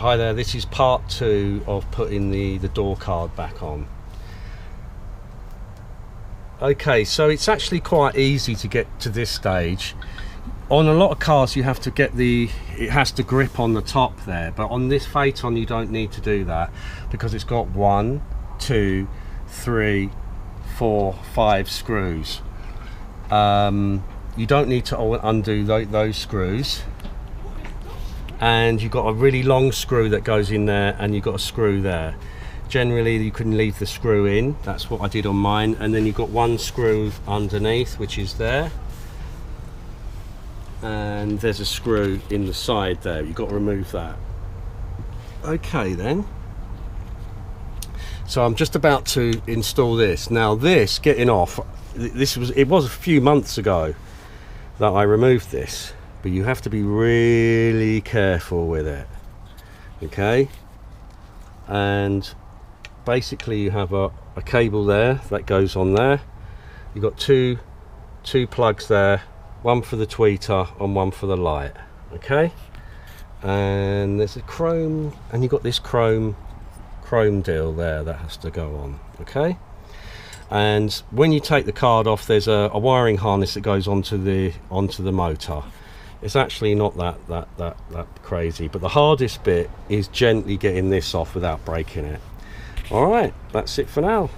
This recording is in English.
Hi there, this is part 2 of putting the door card back on. Okay, so it's actually quite easy to get to this stage. On a lot of cars you have to get it has to grip on the top there, but on this Phaeton you don't need to do that because it's got 1, 2, 3, 4, 5 screws. You don't need to undo those screws, and you've got a really long screw that goes in there, and you've got a screw there. Generally you can leave the screw in, that's what I did on mine, and then you've got one screw underneath which is there, and there's a screw in the side there. You've got to remove that. Okay then, so I'm just about to install this. Now this getting off, it was a few months ago that I removed this, but you have to be really careful with it. Okay, and basically you have a cable there that goes on there. You've got two plugs there, one for the tweeter and one for the light. Okay, and there's a chrome, and you've got this chrome deal there that has to go on. Okay, and when you take the card off, there's a wiring harness that goes onto the motor. It's actually not that crazy, but the hardest bit is gently getting this off without breaking it. All right, that's it for now.